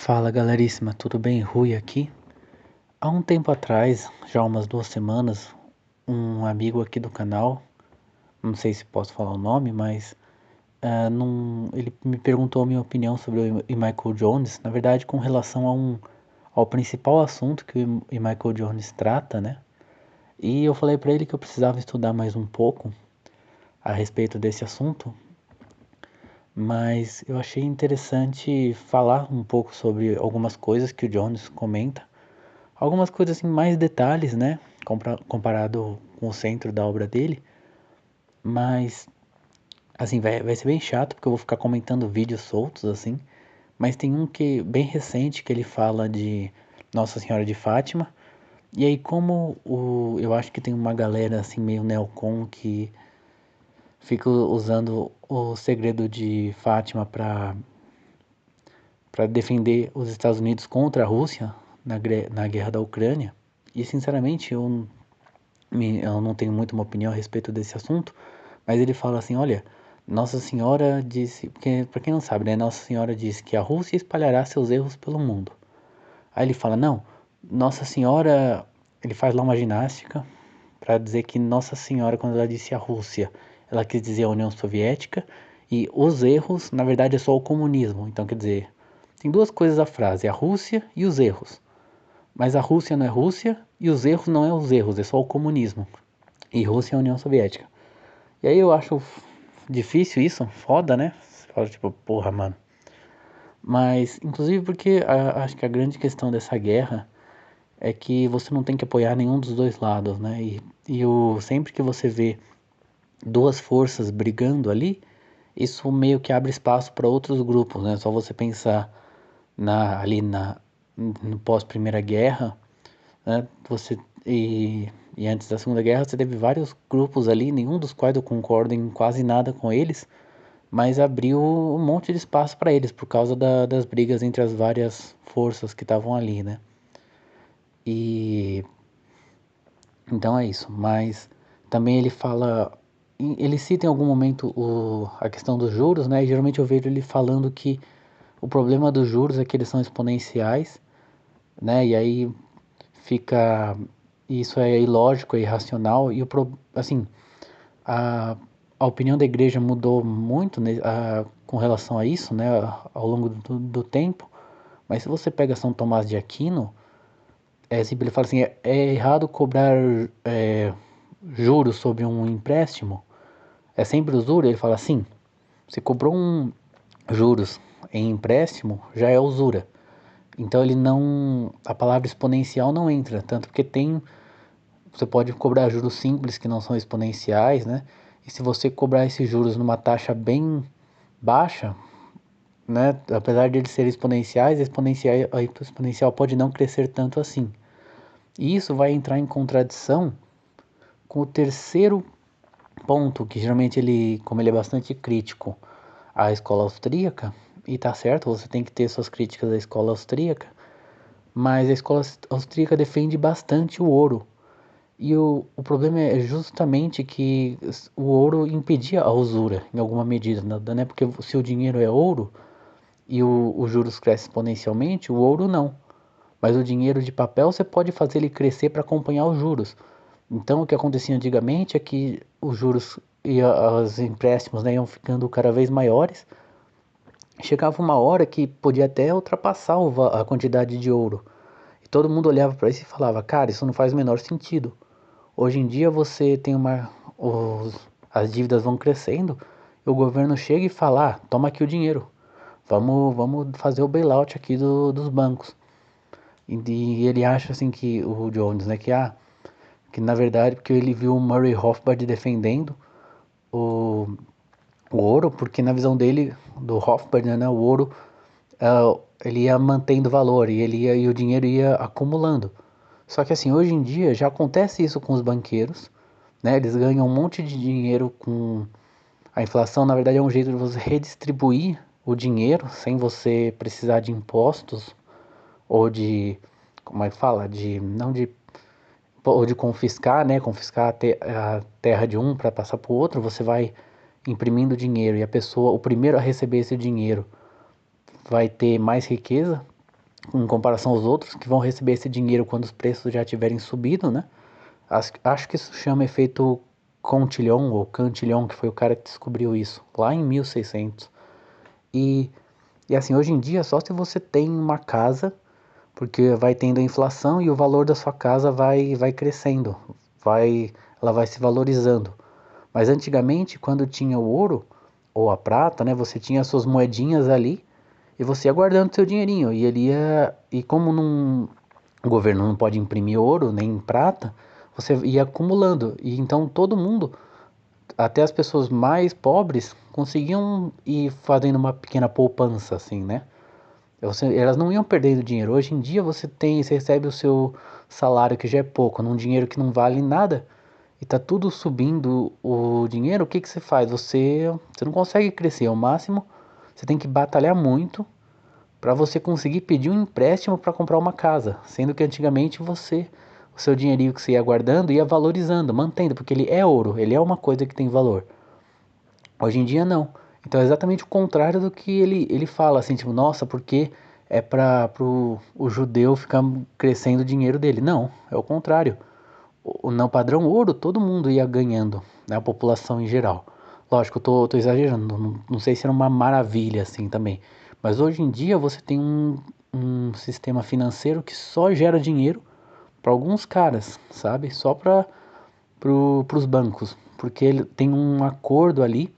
Fala galeríssima, tudo bem? Rui aqui. Há um tempo atrás, já umas 2 semanas, um amigo aqui do canal, não sei se posso falar o nome, mas ele me perguntou a minha opinião sobre o Michael Jones, na verdade com relação ao principal assunto que o Michael Jones trata, né? E eu falei pra ele que eu precisava estudar mais um pouco a respeito desse assunto, mas eu achei interessante falar um pouco sobre algumas coisas que o Jones comenta. Algumas coisas assim, mais detalhes, né? Comparado com o centro da obra dele. Mas, assim, vai ser bem chato porque eu vou ficar comentando vídeos soltos, assim. Mas tem um que bem recente que ele fala de Nossa Senhora de Fátima. E aí, eu acho que tem uma galera assim, meio neocon que fica usando o segredo de Fátima para defender os Estados Unidos contra a Rússia na guerra da Ucrânia. E sinceramente, eu não tenho muito uma opinião a respeito desse assunto, mas ele fala assim, olha, Nossa Senhora disse, porque para quem não sabe, né, Nossa Senhora disse que a Rússia espalhará seus erros pelo mundo. Aí ele fala, não, Nossa Senhora, ele faz lá uma ginástica para dizer que Nossa Senhora, quando ela disse a Rússia, ela quis dizer a União Soviética, e os erros, na verdade, é só o comunismo. Então, quer dizer, tem duas coisas a frase, a Rússia e os erros. Mas a Rússia não é Rússia e os erros não é os erros, é só o comunismo. E Rússia é a União Soviética. E aí eu acho difícil isso, foda, né? Você fala tipo, porra, mano. Mas, inclusive porque acho que a grande questão dessa guerra é que você não tem que apoiar nenhum dos dois lados, né? Sempre que você vê duas forças brigando ali, isso meio que abre espaço para outros grupos, né? Só você pensar ali no pós-Primeira Guerra, né? E antes da Segunda Guerra você teve vários grupos ali, nenhum dos quais eu concordo em quase nada com eles, mas abriu um monte de espaço para eles por causa das brigas entre as várias forças que estavam ali, né? E então é isso, mas também ele cita em algum momento a questão dos juros, né? E geralmente eu vejo ele falando que o problema dos juros é que eles são exponenciais, né? E aí fica isso é ilógico, é irracional assim, a, a opinião da igreja mudou muito, né, com relação a isso, né, ao longo do tempo. Mas se você pega São Tomás de Aquino, ele fala assim, é errado cobrar juros sobre um empréstimo. É sempre usura? Ele fala assim, você cobrou juros em empréstimo, já é usura. Então a palavra exponencial não entra, tanto que você pode cobrar juros simples que não são exponenciais, né? E se você cobrar esses juros numa taxa bem baixa, né? Apesar de eles serem exponenciais, a exponencial pode não crescer tanto assim. E isso vai entrar em contradição com o terceiro ponto, que geralmente como ele é bastante crítico à escola austríaca, e tá certo, você tem que ter suas críticas à escola austríaca, mas a escola austríaca defende bastante o ouro. E o problema é justamente que o ouro impedia a usura em alguma medida, né? Porque se o dinheiro é ouro e os juros crescem exponencialmente, o ouro não. Mas o dinheiro de papel você pode fazer ele crescer para acompanhar os juros. Então o que acontecia antigamente é que os juros e os empréstimos, né, iam ficando cada vez maiores. Chegava uma hora que podia até ultrapassar a quantidade de ouro. E todo mundo olhava para isso e falava, cara, isso não faz o menor sentido. Hoje em dia você tem as dívidas vão crescendo e o governo chega e fala, toma aqui o dinheiro, vamos fazer o bailout aqui dos bancos. E ele acha assim que o Jones, né, que na verdade porque ele viu o Murray Rothbard defendendo o, o ouro, porque na visão dele, do Rothbard, né, o ouro ele ia mantendo valor e o dinheiro ia acumulando. Só que assim, hoje em dia já acontece isso com os banqueiros, né? Eles ganham um monte de dinheiro com a inflação, na verdade é um jeito de você redistribuir o dinheiro sem você precisar de impostos ou como é que fala, de não de ou de confiscar, né? Confiscar a terra de um para passar para o outro, você vai imprimindo dinheiro e o primeiro a receber esse dinheiro vai ter mais riqueza em comparação aos outros, que vão receber esse dinheiro quando os preços já tiverem subido, né? Acho que isso chama efeito Cantillon, ou Cantillon, que foi o cara que descobriu isso, lá em 1600. E, e assim, hoje em dia, só se você tem uma casa, porque vai tendo a inflação e o valor da sua casa vai crescendo, ela vai se valorizando. Mas antigamente, quando tinha o ouro ou a prata, né, você tinha as suas moedinhas ali e você ia guardando seu dinheirinho. E ele ia, e como o governo não pode imprimir ouro nem prata, você ia acumulando. E então todo mundo, até as pessoas mais pobres, conseguiam ir fazendo uma pequena poupança, assim, né? Elas não iam perdendo dinheiro. Hoje em dia você recebe o seu salário que já é pouco, num dinheiro que não vale nada, e tá tudo subindo o dinheiro, o que que você faz? Você não consegue crescer, ao máximo você tem que batalhar muito para você conseguir pedir um empréstimo para comprar uma casa, sendo que antigamente o seu dinheirinho que você ia guardando ia valorizando, mantendo, porque ele é ouro, ele é uma coisa que tem valor. Hoje em dia não. Então é exatamente o contrário do que ele fala, assim, tipo, nossa, porque é para o judeu ficar crescendo o dinheiro dele. Não, é o contrário. No padrão ouro, todo mundo ia ganhando, né, a população em geral. Lógico, tô exagerando, não sei se era uma maravilha assim também. Mas hoje em dia você tem um sistema financeiro que só gera dinheiro para alguns caras, sabe? Só para os bancos. Porque ele tem um acordo ali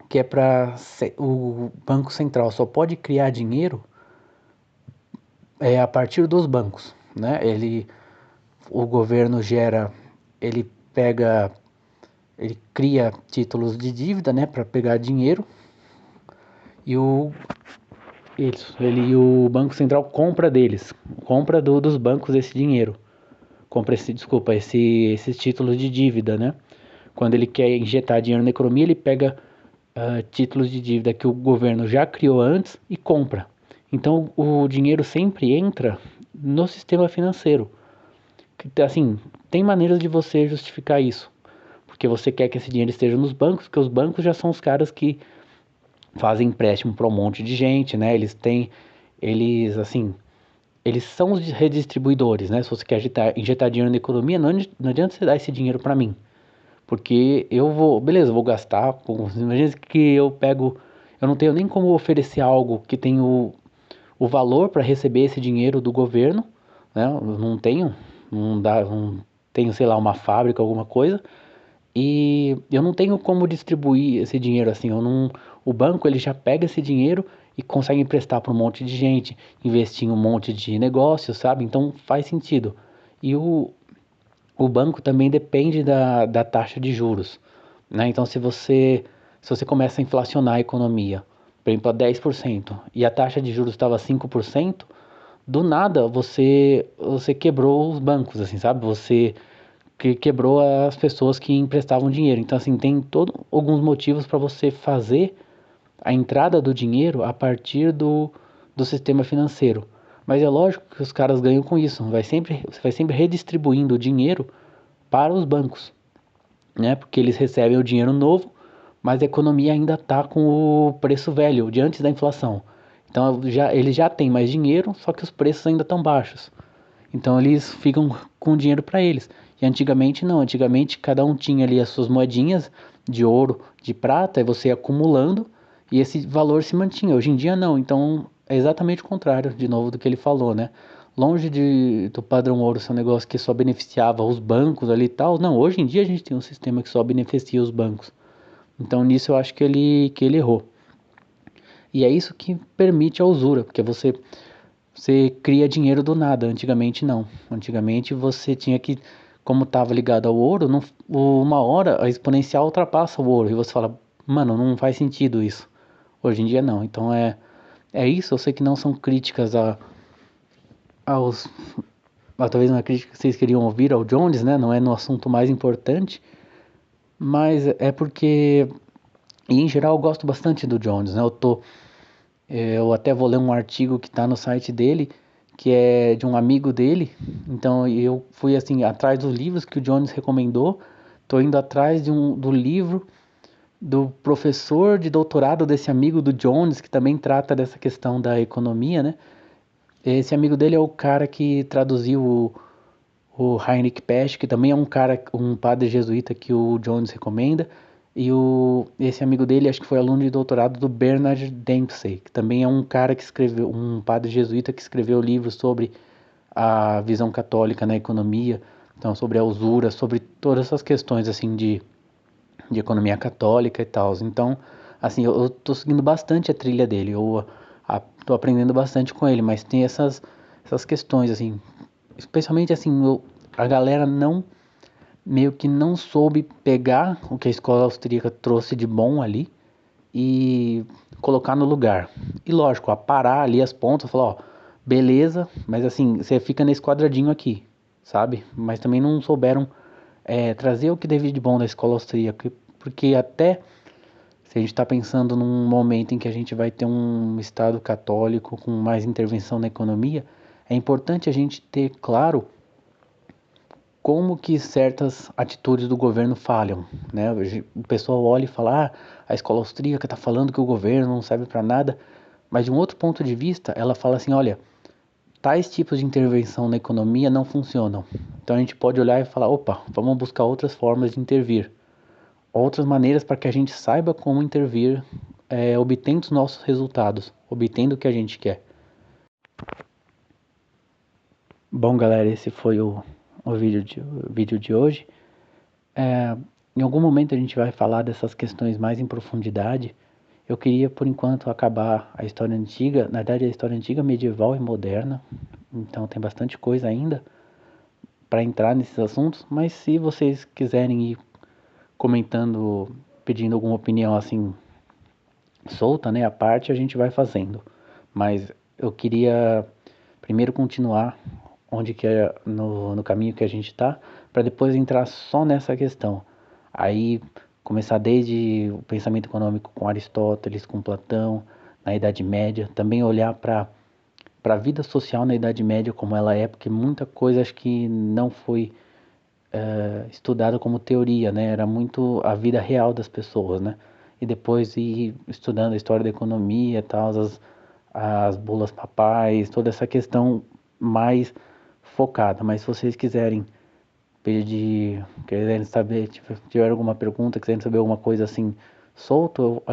que é para o Banco Central só pode criar dinheiro a partir dos bancos, né? O governo gera, ele pega, ele cria títulos de dívida, né, para pegar dinheiro e o Banco Central compra deles, compra dos bancos esse dinheiro, compra esses títulos de dívida, né? Quando ele quer injetar dinheiro na economia, ele pega títulos de dívida que o governo já criou antes e compra. Então o dinheiro sempre entra no sistema financeiro. Assim, tem maneiras de você justificar isso, porque você quer que esse dinheiro esteja nos bancos, porque os bancos já são os caras que fazem empréstimo para um monte de gente, né? Assim, eles são os redistribuidores, né? Se você quer injetar dinheiro na economia, não adianta você dar esse dinheiro para mim, porque beleza, eu vou gastar, imagina que eu não tenho nem como oferecer algo que tenha o valor para receber esse dinheiro do governo, né? Eu não tenho, sei lá, uma fábrica, alguma coisa, e eu não tenho como distribuir esse dinheiro assim. O banco ele já pega esse dinheiro e consegue emprestar para um monte de gente, investir em um monte de negócios, sabe? Então faz sentido. E o banco também depende da taxa de juros, né? Então se você começa a inflacionar a economia, por exemplo, a 10%, e a taxa de juros estava 5%, do nada você quebrou os bancos, assim, sabe? Você quebrou as pessoas que emprestavam dinheiro. Então, assim, tem alguns motivos para você fazer a entrada do dinheiro a partir do sistema financeiro. Mas é lógico que os caras ganham com isso. Você vai sempre redistribuindo o dinheiro para os bancos, né? Porque eles recebem o dinheiro novo, mas a economia ainda está com o preço velho, de antes da inflação. Então eles já têm mais dinheiro, só que os preços ainda estão baixos. Então eles ficam com dinheiro para eles. E antigamente não, antigamente cada um tinha ali as suas moedinhas de ouro, de prata, e você ia acumulando e esse valor se mantinha. Hoje em dia não, então é exatamente o contrário, de novo, do que ele falou, né? Longe do padrão ouro ser um negócio que só beneficiava os bancos ali e tal, não, hoje em dia a gente tem um sistema que só beneficia os bancos. Então nisso eu acho que ele errou. E é isso que permite a usura, porque você cria dinheiro do nada. Antigamente não. Antigamente você tinha que, como estava ligado ao ouro, uma hora a exponencial ultrapassa o ouro. E você fala, mano, não faz sentido isso. Hoje em dia não. Então é isso. Eu sei que não são críticas aos. Talvez uma crítica que vocês queriam ouvir ao Jones, né? Não é no assunto mais importante. Mas é porque, e em geral, eu gosto bastante do Jones, né? Eu até vou ler um artigo que está no site dele, que é de um amigo dele. Então eu fui assim atrás dos livros que o Jones recomendou. Tô indo atrás do livro do professor de doutorado desse amigo do Jones, que também trata dessa questão da economia, né? Esse amigo dele é o cara que traduziu o Heinrich Pest, que também é um cara, um padre jesuíta que o Jones recomenda. E esse amigo dele, acho que foi aluno de doutorado do Bernard Dempsey, que também é um cara que escreveu, um padre jesuíta que escreveu livros sobre a visão católica na economia, então sobre a usura, sobre todas essas questões assim de economia católica e tal. Então, assim, eu tô seguindo bastante a trilha dele, tô aprendendo bastante com ele, mas tem essas questões, assim, especialmente assim, a galera meio que não soube pegar o que a escola austríaca trouxe de bom ali e colocar no lugar. E lógico, aparar ali as pontas, falar, ó, beleza, mas assim, você fica nesse quadradinho aqui, sabe? Mas também não souberam trazer o que teve de bom da escola austríaca, porque até se a gente está pensando num momento em que a gente vai ter um Estado católico com mais intervenção na economia, é importante a gente ter claro como que certas atitudes do governo falham, né? O pessoal olha e fala, a escola austríaca está falando que o governo não serve para nada, mas de um outro ponto de vista, ela fala assim, olha, tais tipos de intervenção na economia não funcionam. Então a gente pode olhar e falar, opa, vamos buscar outras formas de intervir, outras maneiras para que a gente saiba como intervir, obtendo os nossos resultados, obtendo o que a gente quer. Bom, galera, esse foi o vídeo de hoje. Em algum momento a gente vai falar dessas questões mais em profundidade. Eu queria, por enquanto, acabar a história antiga, na verdade, a história antiga, medieval e moderna. Então tem bastante coisa ainda para entrar nesses assuntos, mas se vocês quiserem ir comentando, pedindo alguma opinião assim solta, né, a parte, a gente vai fazendo. Mas eu queria primeiro continuar onde que é no caminho que a gente está, para depois entrar só nessa questão. Aí começar desde o pensamento econômico com Aristóteles, com Platão, na Idade Média, também olhar para a vida social na Idade Média como ela é, porque muita coisa acho que não foi estudada como teoria, né? Era muito a vida real das pessoas, né? E depois ir estudando a história da economia, tal, as bulas papais, toda essa questão mais focada. Mas se vocês quiserem saber, tiver alguma pergunta, quiserem saber alguma coisa assim solto,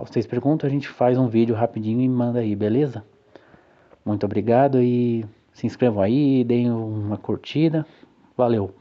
vocês perguntam, a gente faz um vídeo rapidinho e manda aí, beleza? Muito obrigado e se inscrevam aí, deem uma curtida. Valeu!